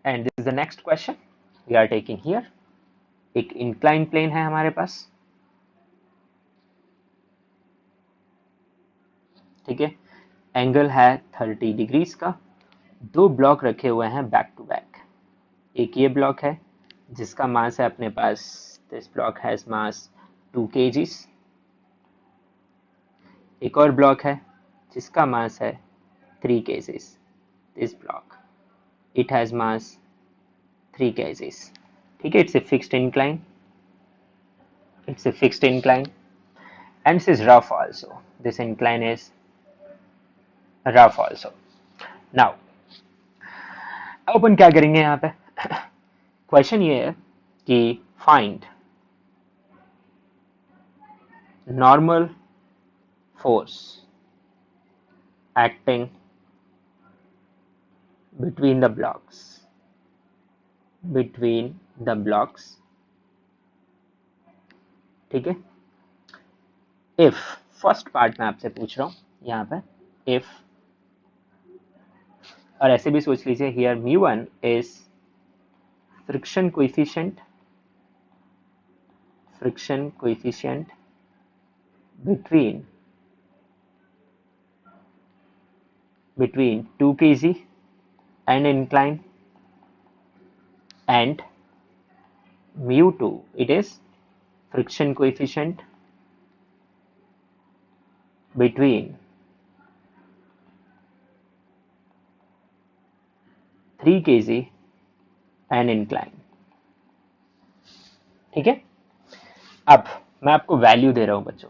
And this is the next question we are taking here. एक incline plane है हमारे पास, ठीक है, एंगल है 30 डिग्रीज का, दो ब्लॉक रखे हुए हैं बैक टू बैक। एक ये ब्लॉक है जिसका मास है अपने पास, this block has mass 2 kgs। एक और ब्लॉक है जिसका मास है 3 kgs। This block it has mass 3 kgs, ठीक है। It's a fixed incline, it's a fixed incline and this is rough also, this incline is rough also। now अपन क्या करेंगे यहाँ पे, क्वेश्चन ये है कि find normal force acting between the blocks, ठीक है। इफ फर्स्ट पार्ट में आपसे पूछ रहा हूं यहाँ पे, इफ, और ऐसे भी सोच लीजिए here μ1 is friction coefficient between 2 kg and incline, and μ2 it is friction coefficient between 3 kg and incline, ठीक है। अब मैं आपको वैल्यू दे रहा हूं बच्चों,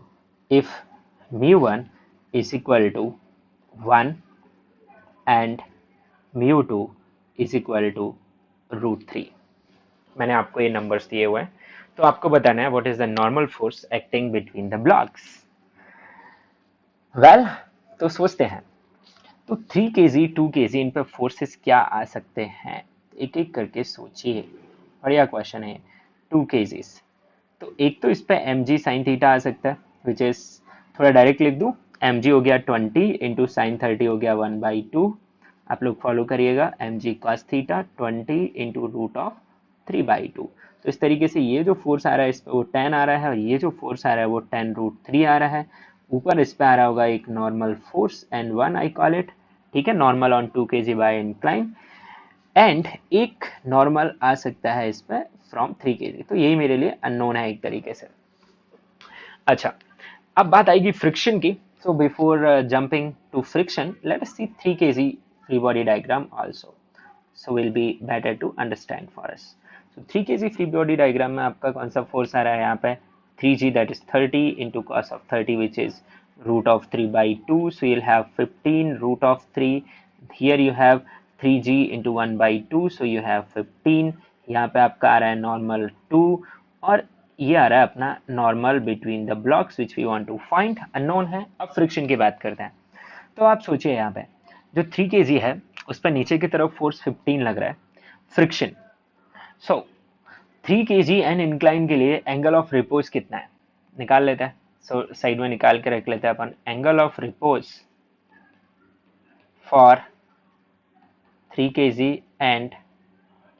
if μ1 is equal to 1 and μ2 is equal to √3, मैंने आपको ये नंबर्स दिए हुए हैं, तो आपको बताना है what is the normal force acting between the blocks. Well, तो सोचते हैं, तो 3 kg 2 kg इन पर फोर्सेस क्या आ सकते हैं, एक एक करके सोचिए। बढ़िया क्वेश्चन है। 2 kgs, तो एक तो इस पे mg sin थीटा आ सकता है, विच इज, थोड़ा डायरेक्ट लिख दूं, mg हो गया 20 इंटू साइन 30 हो गया 1/2, आप लोग फॉलो करिएगा, mg cos थीटा 20 इंटू √3/2। तो इस तरीके से ये जो फोर्स आ रहा है इस पे वो 10 आ रहा है, और ये जो फोर्स आ रहा है वो 10√3 आ रहा है। ऊपर इस पे आ रहा होगा एक normal force N1 I call it, ठीक है, normal on 2 kg by incline, and एक नॉर्मल आ सकता है इस पे फ्रॉम 3 kg, तो यही मेरे लिए अननोन है एक तरीके से। अच्छा, अब बात आएगी फ्रिक्शन की। So before jumping to friction, let us see 3 kg free body diagram also, so will be better to understand for us। so 3 kg free body diagram में आपका कौन सा फोर्स आ रहा है यहाँ पे, 3g, that is 30 into cos of 30 which is √3/2, so you'll have 15 √3, here you have 3g into 1/2, so you have 15, यहाँ पे आपका आ रहा है नॉर्मल 2, और ये आ रहा है अपना normal between the blocks which we want to find, unknown है। अब फ्रिक्शन की बात करते हैं, तो आप सोचिए यहाँ पे जो 3 kg है उस पर नीचे की तरफ फोर्स 15 लग रहा है, friction. So 3 kg and incline के लिए एंगल ऑफ रिपोज कितना है, निकाल लेते हैं। सो साइड में निकाल के रख लेते हैं अपन, angle of repose for 3 kg and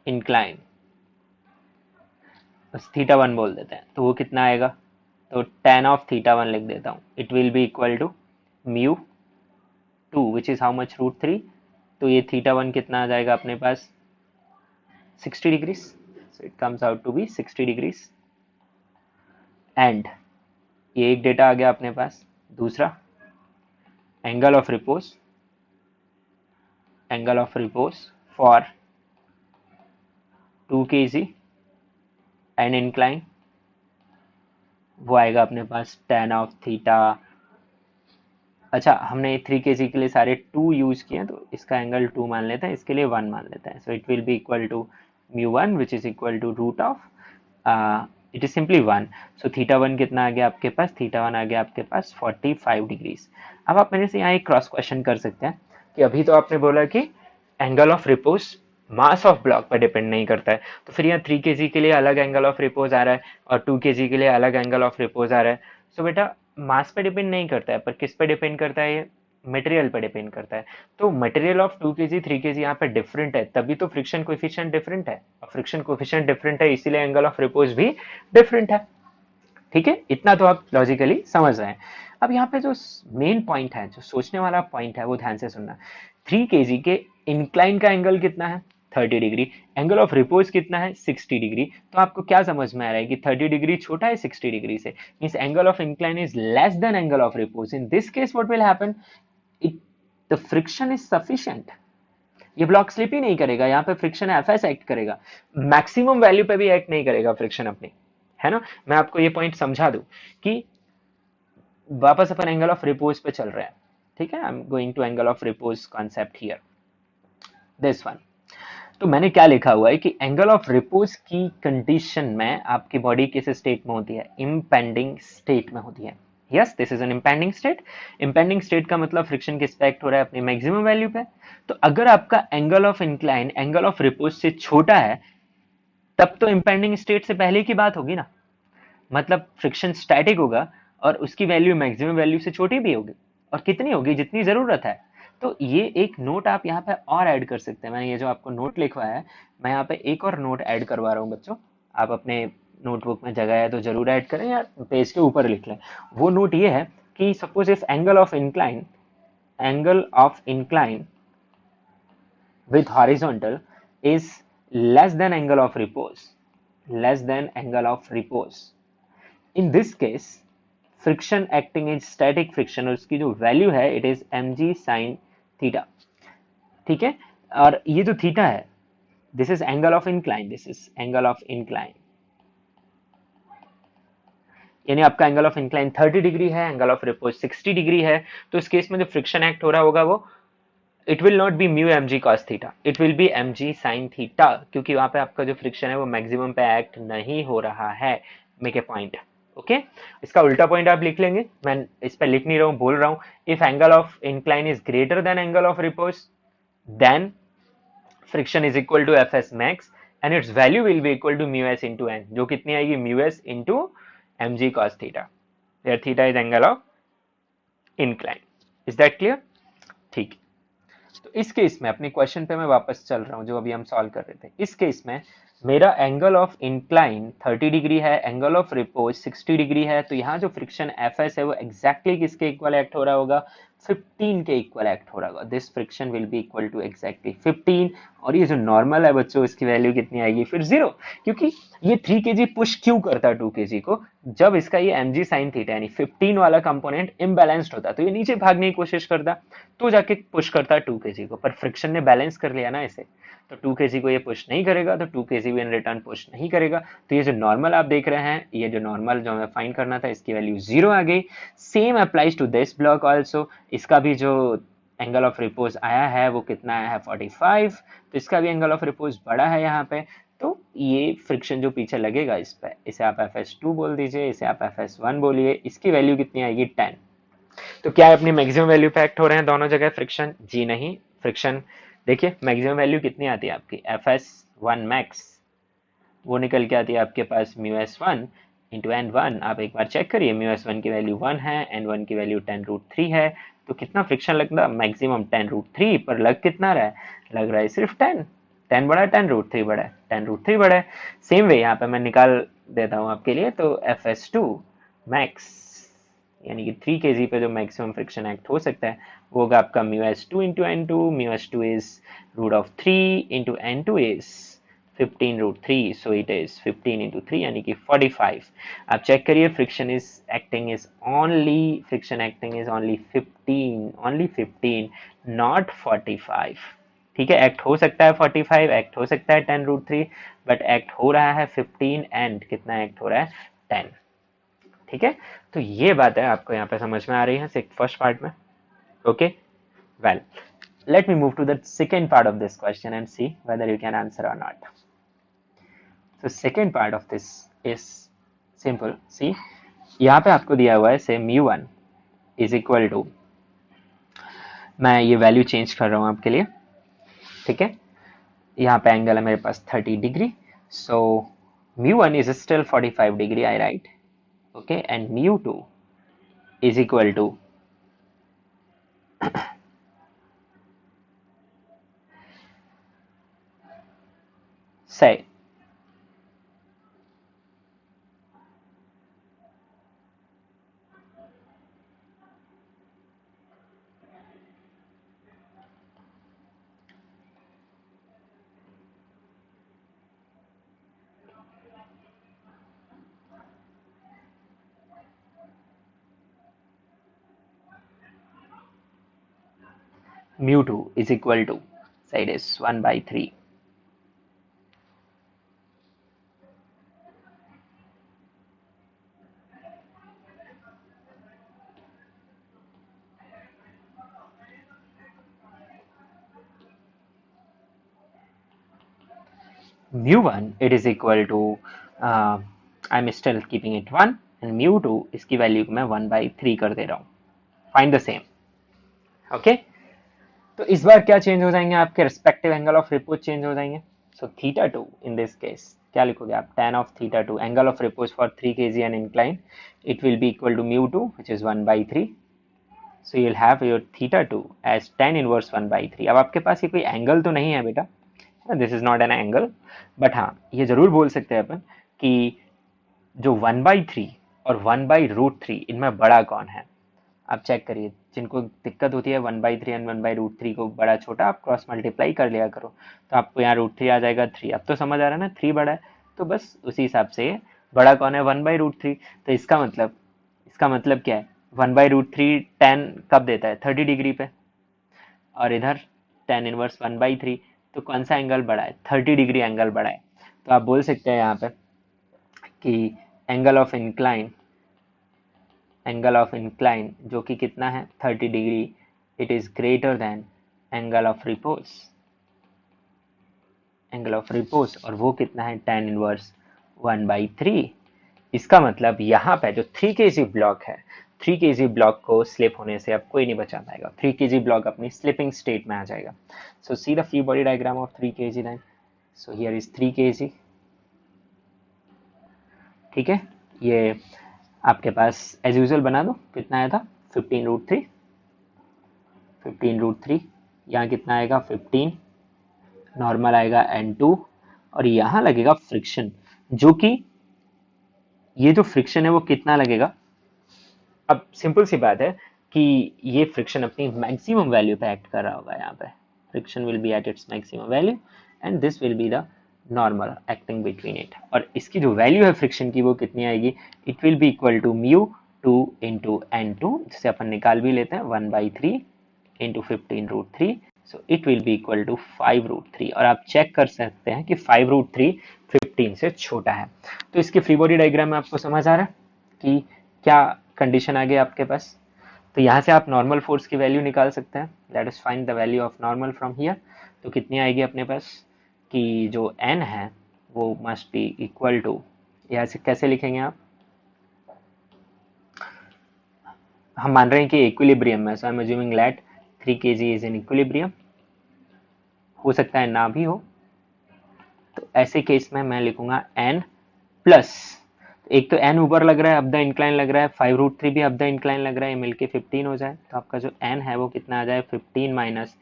incline, बस θ1 बोल देते हैं, तो वो कितना आएगा, तो tan of θ1 लिख देता हूँ, it will be equal to μ2 which is how much √3, तो ये θ1 कितना आ जाएगा अपने पास 60 degrees, so it comes out to be 60 degrees, and ये एक डेटा आ गया अपने पास। दूसरा angle of repose for 2 kg and incline, वो आएगा अपने पास tan of थीटा। अच्छा, हमने 3 kg के लिए सारे 2 यूज किए हैं, तो इसका एंगल 2 मान लेते हैं, इसके लिए 1 मान लेते हैं, so it will be equal to μ1 which is equal to it is simply 1, so θ1 कितना आ गया आपके पास, θ1 आ गया आपके पास 45 डिग्रीज। अब आप मेरे से यहाँ एक क्रॉस क्वेश्चन कर सकते हैं कि अभी तो आपने बोला कि angle of repose mass of block पर डिपेंड नहीं करता है, तो फिर यहाँ 3 kg के लिए अलग एंगल ऑफ रिपोज आ रहा है और 2 kg के लिए अलग एंगल ऑफ रिपोज आ रहा है। सो बेटा मास पे डिपेंड नहीं करता है, पर किस पे डिपेंड करता है, ये मटेरियल पे डिपेंड करता है। तो मटेरियल ऑफ 2 kg 3 kg यहाँ पे डिफरेंट है, तभी तो फ्रिक्शन कोएफिशिएंट डिफरेंट है, और फ्रिक्शन कोएफिशिएंट डिफरेंट है इसीलिए एंगल ऑफ रिपोज भी डिफरेंट है। ठीक है, इतना तो आप लॉजिकली समझ रहे हैं। अब यहाँ पे जो मेन पॉइंट है, जो सोचने वाला पॉइंट है, वो ध्यान से सुनना। 3 kg के इंक्लाइन का एंगल कितना है? 30 डिग्री। एंगल ऑफ रिपोज कितना है? 60 डिग्री। तो आपको क्या समझ में आ रहा है कि 30 डिग्री छोटा है 60 डिग्री से, means angle of incline is less then angle of repose. In this case what will happen, the friction is sufficient. ये ब्लॉक स्लिप ही नहीं करेगा, यहाँ पे फ्रिक्शन एफएस एक्ट करेगा, मैक्सिमम वैल्यू पे भी एक्ट नहीं करेगा फ्रिक्शन अपनी, है ना। मैं आपको ये पॉइंट समझा दूं कि वापस अपन एंगल ऑफ रिपोज पे चल रहे हैं। ठीक है, I am going to angle of repose concept here, this one. तो मैंने क्या लिखा हुआ है कि एंगल ऑफ रिपोज की कंडीशन में आपकी बॉडी किस स्टेट में होती है? इंपेंडिंग स्टेट में होती है। Yes, this is an impending state. Impending state का मतलब फ्रिक्शन किस पे एक्ट हो रहा है? अपनी मैक्सिमम वैल्यू पे। तो अगर आपका angle of incline angle of repose से छोटा है, तब तो इंपेंडिंग स्टेट से पहले की बात होगी ना, मतलब फ्रिक्शन स्टैटिक होगा और उसकी वैल्यू मैक्सिमम वैल्यू से छोटी भी होगी, और कितनी होगी? जितनी जरूरत है। तो ये एक नोट आप यहाँ पे और ऐड कर सकते हैं। मैंने ये जो आपको नोट लिखवाया है, मैं यहाँ पे एक और नोट ऐड करवा रहा हूँ बच्चों। आप अपने नोटबुक में जगह है तो जरूर ऐड करें, या पेज के ऊपर लिख लें। वो नोट ये है कि suppose if angle of incline with horizontal is less than angle of repose, less than angle of repose. In this case, friction acting is static friction, और उसकी जो वैल्यू है it is mg sin theta। ठीक है, और ये जो theta है, this is angle of incline, this is angle of incline, यानी आपका एंगल ऑफ इंक्लाइन 30 डिग्री है, एंगल ऑफ रिपोज 60 डिग्री है। तो इस केस में जो फ्रिक्शन एक्ट हो रहा होगा वो it will not be mu mg cos theta, it will B mg sin theta, क्योंकि वहां पे आपका जो फ्रिक्शन है वो मैक्सिमम पे एक्ट नहीं हो रहा है। Make a point. ओके, इसका उल्टा पॉइंट आप लिख लेंगे, मैं इस पर लिख नहीं रहा हूँ, बोल रहा हूँ। If angle of incline is greater than angle of repose, then friction is equal to F S max and its value will be equal to mu S into N, जो कितनी आएगी? Mu S into mg cos theta, where theta is angle of incline. Is that clear? ठीक। तो इस case में अपने question पे मैं वापस चल रहा हूं जो अभी हम सॉल्व कर रहे थे। इस केस में मेरा एंगल ऑफ इंक्लाइन 30 डिग्री है, एंगल ऑफ रिपोज 60 डिग्री है। तो यहाँ जो फ्रिक्शन एफ एस है वो एग्जैक्टली किसके इक्वल एक्ट हो रहा होगा? 15 के इक्वल एक्ट हो रहा होगा। This friction will be equal to exactly 15, और ये जो नॉर्मल है बच्चों, इसकी वैल्यू कितनी आएगी? फिर 0, क्योंकि ये 3 kg पुश क्यों करता है 2 kg को? जब इसका ये mg sin थीटा यानी 15 वाला कंपोनेंट इम्बैलेंस्ड होता तो ये नीचे भागने की कोशिश करता, तो जाके पुश करता 2 kg को, पर फ्रिक्शन ने बैलेंस कर लिया ना इसे, तो 2 kg को ये पुश नहीं करेगा, तो 2 kg भी इन रिटर्न पुश नहीं करेगा। तो ये जो नॉर्मल आप देख रहे हैं, ये जो नॉर्मल जो हमें फाइंड करना था, इसकी वैल्यू 0 आ गई। Same applies to this block also. इसका भी जो एंगल ऑफ रिपोज आया है वो कितना आया है? 45। तो इसका भी एंगल ऑफ रिपोज बड़ा है यहाँ पे। तो ये फ्रिक्शन जो पीछे लगेगा इस पे, इसे आप fs2 बोल दीजिए, इसे आप fs1 बोलिए, इसकी वैल्यू कितनी आएगी? 10। तो क्या अपनी मैक्सिमम वैल्यू पे एक्ट हो रहे हैं दोनों जगह फ्रिक्शन? जी नहीं। फ्रिक्शन देखिए मैक्सिमम वैल्यू कितनी आती है आपकी? fs1 मैक्स, वो निकल के आती है आपके पास μs1 इंटू n1। आप एक बार चेक करिए, μs1 की वैल्यू 1 है, n1 की वैल्यू 10√3 है। तो कितना फ्रिक्शन लगता? मैक्सिमम 10√3, पर लग कितना रहा है? लग रहा है सिर्फ 10। 10 बड़ा है 10√3 बड़ा है? 10√3 बड़ा है। सेम वे यहाँ पे मैं निकाल देता हूँ आपके लिए। तो fs2 मैक्स यानी कि 3 kg पे जो मैक्सिमम फ्रिक्शन एक्ट हो सकता है वो होगा आपका μs2 into n2। μs2 is √3 into n2 is 15√3, so it is 15 into 3 यानी कि 45। आप चेक करिए, friction acting is only 15 not 45। ठीक है, एक्ट हो सकता है 45, एक्ट हो सकता है 10√3, बट एक्ट हो रहा है 15 एंड कितना एक्ट हो रहा है? 10। ठीक है, तो ये बात है आपको यहाँ पे समझ में आ रही है फर्स्ट पार्ट में। Okay, well, let me move to the second part of this question and see whether you can answer or not. So second part of this is simple. See, यहाँ पे आपको दिया हुआ है से μ1 इज इक्वल टू, मैं ये value change कर रहा हूँ आपके लिए। ठीक है, यहाँ पे एंगल है मेरे पास 30 degree, so μ1 is still 45 degree, I right. Okay, and μ2 is equal to Say mu2 is equal to, say it is 1 by 3. mu1 it is equal to, I'm still keeping it 1 and mu2 इसकी value को मैं 1 by 3 कर दे रहा हूँ. Find the same. Okay, तो इस बार क्या change हो जाएंगे, आपके respective angle of repose change हो जाएंगे. So theta 2 in this case क्या लिखोगे आप, tan of theta 2 angle of repose for 3 kg and incline, it will be equal to mu2 which is 1 by 3. So you'll have your theta 2 as tan inverse 1 by 3. अब आपके पास ये कोई angle तो नहीं है बेटा, this is not an angle, but हाँ ये जरूर बोल सकते हैं अपन कि जो 1 by 3 और 1 by √3 इनमें बड़ा कौन है. आप चेक करिए, जिनको दिक्कत होती है 1 by 3 एंड 1 by √3 को बड़ा छोटा, आप क्रॉस मल्टीप्लाई कर लिया करो, तो आपको यहाँ √3 आ जाएगा 3. अब तो समझ आ रहा है ना, 3 बड़ा है, तो बस उसी हिसाब से बड़ा कौन है 1 by √3. तो इसका मतलब क्या है, 1 by √3 tan कब देता है 30 डिग्री पे, और इधर tan इनवर्स 1 by 3, तो कौन सा एंगल बड़ा है, 30 डिग्री एंगल बड़ा है. तो आप बोल सकते हैं यहाँ पे कि एंगल ऑफ इंक्लाइन जो कि कितना है 30 degree, it is greater than angle of repose, और वो कितना है tan इनवर्स 1 by 3. इसका मतलब यहाँ पे जो 3 kg ब्लॉक है, 3 kg ब्लॉक को स्लिप होने से अब कोई नहीं बचा पाएगा. 3 kg ब्लॉक अपनी स्लिपिंग स्टेट में आ जाएगा. So see the free body diagram of 3 kg line. So here is 3 kg. ठीक है, ये आपके पास एज यूजुअल बना दो. कितना आया था 15√3. यहाँ कितना आएगा 15, नॉर्मल आएगा n2, और यहाँ लगेगा फ्रिक्शन, जो कि ये जो फ्रिक्शन है वो कितना लगेगा. अब सिंपल सी बात है कि ये फ्रिक्शन अपनी मैक्सिमम वैल्यू पे एक्ट कर रहा होगा. यहाँ पे friction will B at its maximum value and this will be the normal acting between it. और इसकी जो वैल्यू है फ्रिक्शन की वो कितनी आएगी, it will be equal to mu2 into n2, जिसे अपन निकाल भी लेते हैं 1 by 3 into 15√3. So it will be equal to 5√3. और आप चेक कर सकते हैं कि 5√3 15 से छोटा है. तो इसके फ्री बॉडी डायग्राम में आपको समझ आ रहा है कि क्या कंडीशन आ गई आपके पास. तो यहाँ से आप नॉर्मल फोर्स की वैल्यू निकाल सकते हैं. Let us find the value of normal from here. तो कितनी आएगी अपने पास कि जो n है वो मस्ट बी इक्वल टू, यहाँ से कैसे लिखेंगे आप, हम मान रहे हैं कि इक्विलिब्रियम में, so I am assuming let 3 kg is in equilibrium. हो सकता है ना भी हो, तो ऐसे केस में मैं लिखूंगा n प्लस, एक तो n ऊपर लग रहा है, अब द इंक्लाइन लग रहा है, 5√3 भी अब द इंक्लाइन लग रहा है, मिलके 15 हो जाए. तो आपका जो n है वो कितना आ जाए 15 माइनस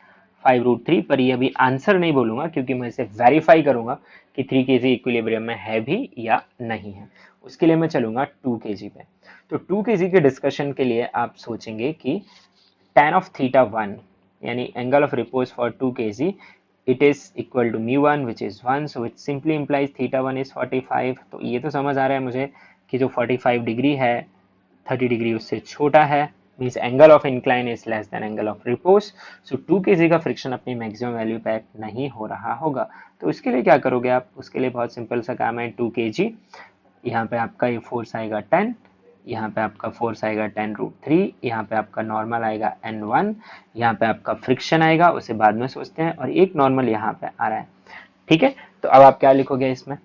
5√3. पर ये अभी आंसर नहीं बोलूंगा क्योंकि मैं इसे वेरीफाई करूंगा कि 3 kg इक्विलिब्रियम में है भी या नहीं है. उसके लिए मैं चलूंगा 2 kg पे. तो 2 kg के डिस्कशन के लिए आप सोचेंगे कि tan of theta 1 यानी angle of repose for 2 kg, it is equal to mu1 which is 1, so it simply implies theta 1 is 45. तो ये तो समझ आ रहा है मुझे कि जो 45 डिग्री है 30 डिग्री उससे छोटा है, means angle of incline is less then angle of repose. So 2 kg का फ्रिक्शन अपनी मैक्सिमम वैल्यू पे नहीं हो रहा होगा. तो इसके लिए क्या करोगे आप, उसके लिए बहुत सिंपल सा काम है. 2 kg, यहाँ पे आपका ये फोर्स आएगा 10, यहाँ पे आपका फोर्स आएगा 10√3, यहाँ पे आपका नॉर्मल आएगा n1, यहाँ पे आपका फ्रिक्शन आएगा, उसे बाद में सोचते हैं, और एक नॉर्मल यहाँ पे आ रहा है. ठीक है, तो अब आप क्या लिखोगे इसमें,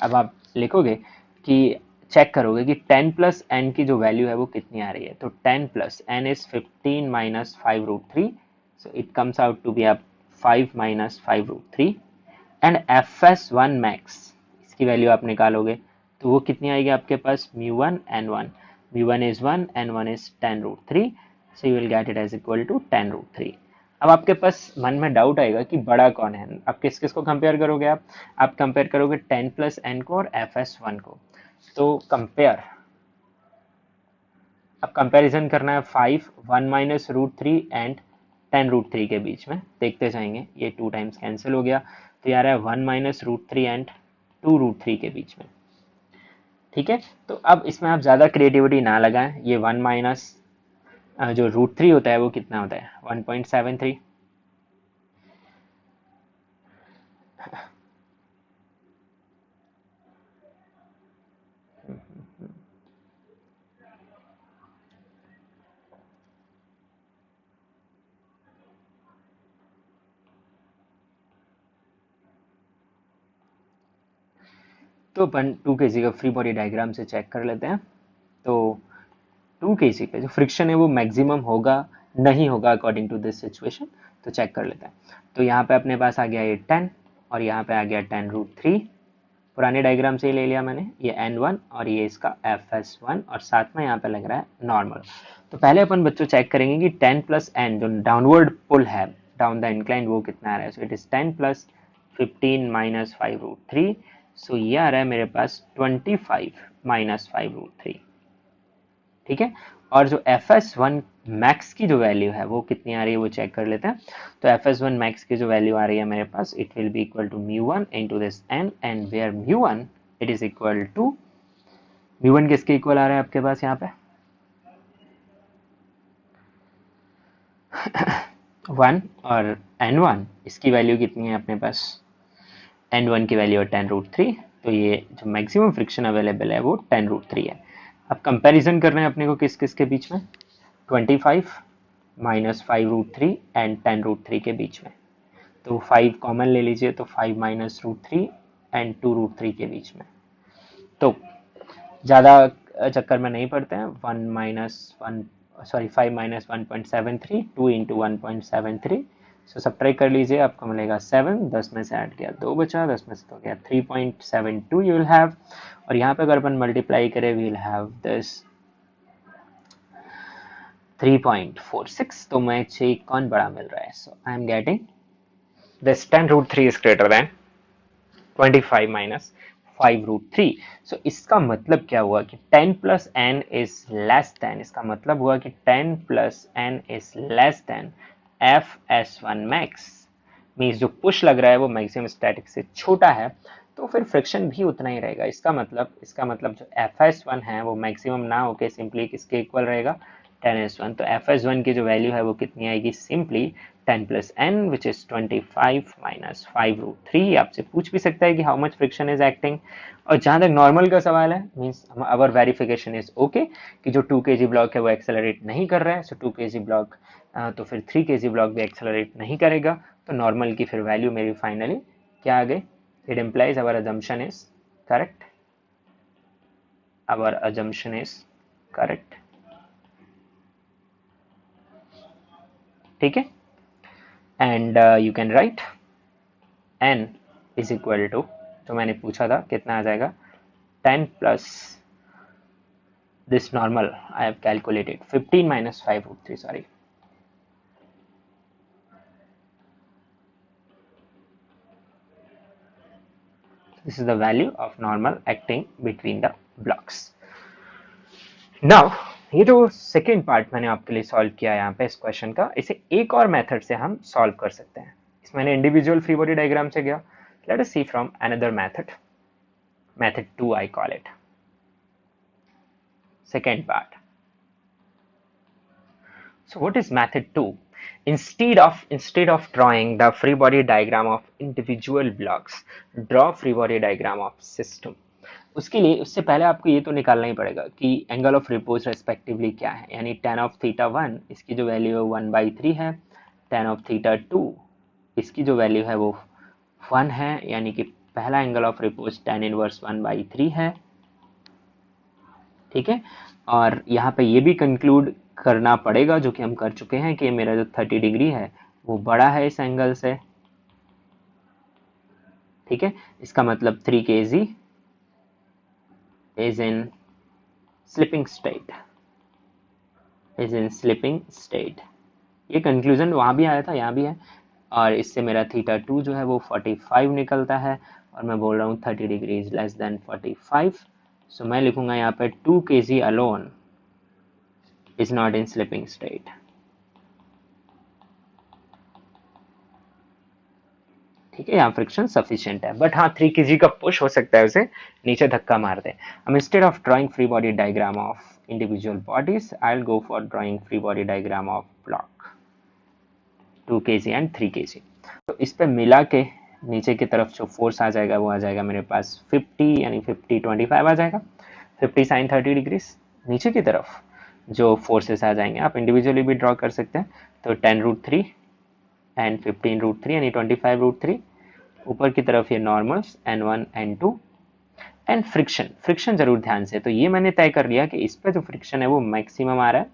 अब आप लिखोगे कि चेक करोगे कि 10 प्लस n की जो वैल्यू है वो कितनी आ रही है. तो 10 plus n is 15 minus 5√3, so it comes out to be आप 5 माइनस 5√3. एंड fs1 मैक्स इसकी वैल्यू आप निकालोगे तो वो कितनी आएगी आपके पास, mu1 n1. mu1 is 1, n1 is 10√3. So you will get it as equal to 10√3। अब आपके पास मन में डाउट आएगा कि बड़ा कौन है। अब किस किस को कंपेयर करोगे आप कंपेयर करोगे 10 प्लस एन को और fs1 को। तो कंपेयर, अब कंपैरिजन करना है 5 1 माइनस रूट थ्री एंड 10√3 के बीच में। देखते जाएंगे, ये 2 टाइम्स कैंसिल हो गया, तो यार है 1 माइनस रूट थ्री एंड 2√3 के बीच में। ठीक है, तो अब इसमें आप ज़्यादा क्रिएटिविटी ना लगाएं। ये 1 माइनस जो √3 होता है वो कितना होता है 1.73। तो अपन 2 kg का फ्री बॉडी डायग्राम से चेक कर लेते हैं। तो 2 kg पे जो फ्रिक्शन है वो मैक्सिमम होगा नहीं होगा अकॉर्डिंग टू दिस सिचुएशन, तो चेक कर लेते हैं। तो यहाँ पे अपने पास आ गया ये 10 और यहाँ पे आ गया 10√3। पुराने डायग्राम से ही ले लिया मैंने, ये N1 और ये इसका FS1 और साथ में यहाँ पे लग रहा है नॉर्मल। तो पहले अपन बच्चों चेक करेंगे कि 10 प्लस एन जो डाउनवर्ड पुल है डाउन द इंक्लाइन वो कितना आ रहा है। सो इट इज 10 प्लस 15 माइनस 5√3। सो ये आ रहा है मेरे पास 25 माइनस 5√3। ठीक है, और जो fs1 मैक्स की जो वैल्यू है वो कितनी आ रही है वो चेक कर लेते हैं। तो fs1 मैक्स की जो वैल्यू आ रही है मेरे पास, it will be equal to μ1 into this n and where μ1 it is equal to, μ1 किसके इक्वल आ रहा है आपके पास यहाँ पे 1 और n1 इसकी वैल्यू कितनी है अपने पास, n1 की वैल्यू है 10√3। तो ये जो मैक्सिमम फ्रिक्शन अवेलेबल है वो 10√3 है। अब कंपैरिजन कर रहे हैं अपने को किस किस के बीच में, 25 माइनस 5√3 एंड 10√3 के बीच में। तो 5 कॉमन ले लीजिए, तो 5 माइनस √3 एंड 2√3 के बीच में। तो ज़्यादा चक्कर में नहीं पड़ते हैं, 5 माइनस 1.73 2 इंटू 1.73। सो सब्ट्रैक्ट कर लीजिए, आपको मिलेगा 7, 10 में से ऐड किया 2 बचा, 10 में से तो गया 3.72 यू विल हैव। और यहाँ पे अगर अपन मल्टीप्लाई करें वी विल हैव दिस 3.46। तो मुझे कौन बड़ा मिल रहा है, so I am getting this 10√3 is greater than 25 minus 5√3। So इसका मतलब क्या हुआ कि 10 plus N is less than, इसका मतलब हुआ कि 10 plus N is less than fs1 max. Means जो पुश लग रहा है वो मैक्सिमम स्टैटिक से छोटा है, तो फिर फ्रिक्शन भी उतना ही रहेगा। इसका मतलब जो fs1 है वो मैक्सिमम ना होके सिंपली किसके इक्वल रहेगा 10s1। तो fs1 की जो वैल्यू है वो कितनी आएगी, simply 10 plus n which is 25 minus 5√3। आपसे पूछ भी सकता है कि how much friction is acting. और जहां तक नॉर्मल का सवाल है, means our verification is okay कि जो 2 kg ब्लॉक है वो एक्सेलरेट नहीं कर रहा है। सो 2 kg ब्लॉक तो फिर 3 kg ब्लॉक भी एक्सेलरेट नहीं करेगा। तो नॉर्मल की फिर वैल्यू मेरी फाइनली क्या आ गई, it implies our assumption is correct, our assumption is correct. ठीक है, and you can write n is equal to, जो मैंने पूछा था कितना आ जाएगा 10 plus this normal I have calculated 15 minus 5√3, sorry. This is the value of normal acting between the blocks. Now ये जो सेकेंड पार्ट मैंने आपके लिए सॉल्व किया यहाँ पे इस क्वेश्चन का, इसे एक और मेथड से हम सॉल्व कर सकते हैं। इसमें मैंने इंडिविजुअल फ्री बॉडी डायग्राम से गया। Let us see from another method, method 2 I call it, second part. So what is method 2? Instead of drawing the free body diagram of individual blocks, draw free body diagram of system. उसके लिए उससे पहले आपको ये तो निकालना ही पड़ेगा कि एंगल ऑफ रिपोज रेस्पेक्टिवली क्या है। यानी tan ऑफ थीटा 1 इसकी जो वैल्यू है 1/3 है, tan ऑफ थीटा 2 इसकी जो वैल्यू है वो 1 है, यानी कि पहला angle of repose tan inverse 1/3 है। ठीक है, और यहाँ पे ये भी कंक्लूड करना पड़ेगा, जो कि हम कर चुके हैं, कि मेरा जो 30 डिग्री है वो बड़ा है इस एंगल से। ठीक है, इसका मतलब 3 kg is in slipping state. Is in slipping state. ये कंक्लूजन वहां भी आया था, यहाँ भी है, और इससे मेरा θ2 जो है वो 45 निकलता है, और मैं बोल रहा हूँ 30 degree is less than 45। So मैं लिखूंगा यहाँ पे 2 kg alone is not in slipping state. ठीक है, यहाँ फ्रिक्शन सफिशिएंट है, बट हाँ 3 kg का पुश हो सकता है उसे नीचे धक्का मार दे। अब instead of drawing free body diagram of individual bodies, I will go for drawing free body diagram of block 2 kg and 3 kg। तो इस पे मिला के नीचे की तरफ जो फोर्स आ जाएगा वो आ जाएगा मेरे पास 50, यानी 50 25 आ जाएगा, 50 sin 30 डिग्रीज। नीचे की तरफ जो फोर्सेस आ जाएंगे आप इंडिविजुअली भी ड्रॉ कर सकते हैं, तो 10√3 एंड 15√3 यानी 25√3। ऊपर की तरफ ये normals N1 N2 and friction. Friction जरूर ध्यान से, तो ये मैंने तय कर लिया कि इस पे जो फ्रिक्शन है वो मैक्सिमम आ रहा है।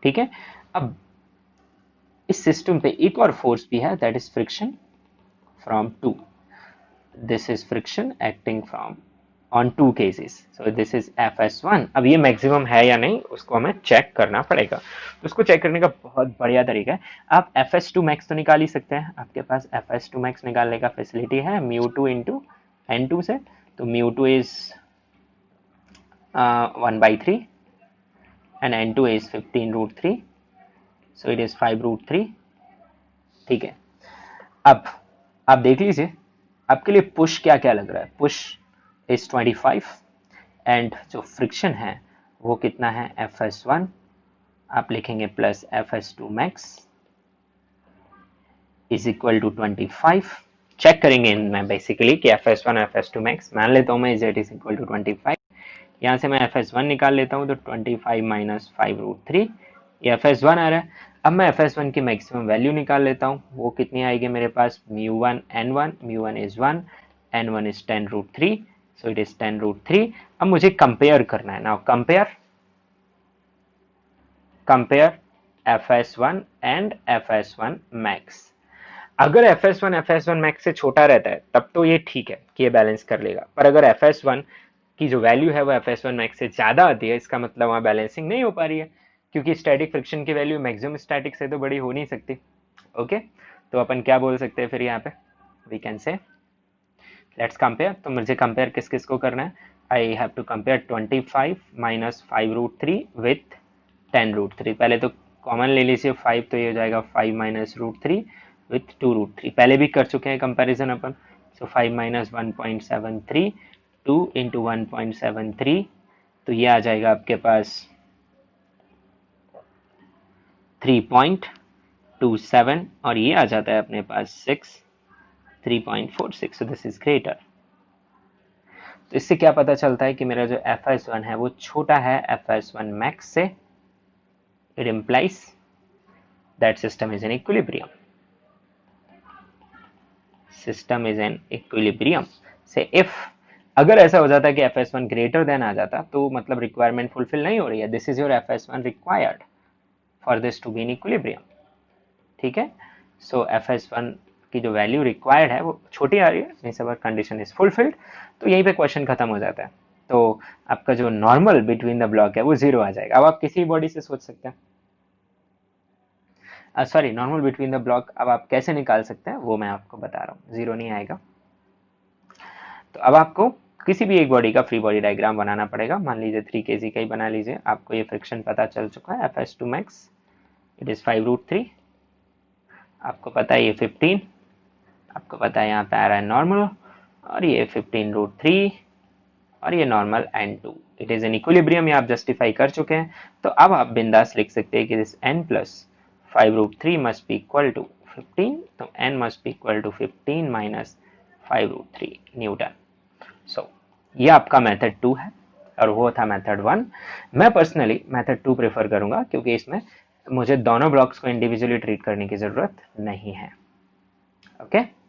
ठीक है, अब इस सिस्टम पे एक और फोर्स भी है, that is friction from 2। This is friction acting from on 2 kgs, so this is Fs1। अब ये मैक्सिमम है या नहीं उसको हमें चेक करना पड़ेगा, तो उसको चेक करने का बहुत बढ़िया तरीका है, आप Fs2 max तो निकाल ही सकते हैं, आपके पास Fs2 max निकालने का फैसिलिटी है μ2 इंटू N2 से, तो μ2 is 1/3 and N2 is 15√3, so it is 5√3। ठीक है, अब आप देख लीजिए आपके लिए पुश क्या क्या लग रहा है। पुश इज 25 एंड जो फ्रिक्शन है वो कितना है, Fs1 आप लिखेंगे plus Fs2 max is equal to 25। Check करेंगे इनमें बेसिकली कि Fs1 Fs2 max, मान लेता हूँ मैं Z इज इक्वल टू 25। यहाँ से मैं Fs1 निकाल लेता हूँ, तो 25 माइनस 5√3 ये Fs1 आ रहा है। अब मैं Fs1 की मैक्सिमम वैल्यू निकाल लेता हूँ, वो कितनी आएगी मेरे पास, μ1 N1, μ1 is 1, N1 is 10√3, so it is 10√3। अब मुझे कंपेयर करना है, now compare Fs1 and Fs1 max। अगर Fs1 max से छोटा रहता है तब तो ये ठीक है कि ये बैलेंस कर लेगा, पर अगर Fs1 की जो वैल्यू है वो Fs1 max से ज्यादा आती है, इसका मतलब वहां बैलेंसिंग नहीं हो पा रही है, क्योंकि स्टैटिक फ्रिक्शन की वैल्यू मैक्सिमम स्टैटिक से तो बड़ी हो नहीं सकती। ओके, तो अपन क्या बोल सकते हैं फिर यहाँ पे, we can say let's compare. तो मुझे कंपेयर किस किस को करना है, I have to compare 25 minus 5√3 with 10√3। पहले तो कॉमन ले लीजिए 5, तो ये हो जाएगा 5 माइनस √3 विथ 2√3। पहले भी कर चुके हैं कंपैरिजन अपन, सो 5 माइनस 1.73, 2 इंटू 1.73, तो ये आ जाएगा आपके पास 3.27, और ये आ जाता है अपने पास 3.46, so this is greater। तो इससे क्या पता चलता है कि मेरा जो Fs1 है वो छोटा है Fs1 max से, it implies that system is in equilibrium, system is in equilibrium से if अगर ऐसा हो जाता है कि Fs1 ग्रेटर देन आ जाता तो मतलब रिक्वायरमेंट फुलफिल नहीं हो रही है, this is your Fs1 required for this to be in equilibrium. ठीक है, सो Fs1 की जो वैल्यू रिक्वायर्ड है वो छोटी आ रही है, means our condition is fulfilled, तो यहीं पे क्वेश्चन खत्म हो जाता है। तो आपका जो नॉर्मल बिटवीन द ब्लॉक है वो 0 आ जाएगा। अब आप किसी बॉडी से सोच सकते हैं, sorry normal between the block अब आप कैसे निकाल सकते हैं वो मैं आपको बता रहा हूँ, 0 नहीं आएगा। तो अब आपको किसी भी एक बॉडी का फ्री बॉडी डायग्राम बनाना पड़ेगा, मान लीजिए 3 kg का ही बना लीजिए, आपको ये फ्रिक्शन पता चल चुका है Fs2 max इट इज 5√3, आपको पता है ये 15, आपको पता है यहाँ पे आ रहा है नॉर्मल, और ये 15√3 और ये normal N2, it is in equilibrium, ये आप जस्टिफाई कर चुके हैं। तो अब आप बिंदास लिख सकते हैं कि this n plus 5√3 must be equal to 15, तो n must be equal to 15 minus 5√3 newton. So ये आपका मेथड 2 है और वो था मेथड 1। मैं पर्सनली मेथड 2 प्रेफर करूंगा क्योंकि इसमें मुझे दोनों ब्लॉक्स को इंडिविजुअली ट्रीट करने की जरूरत नहीं है। ओके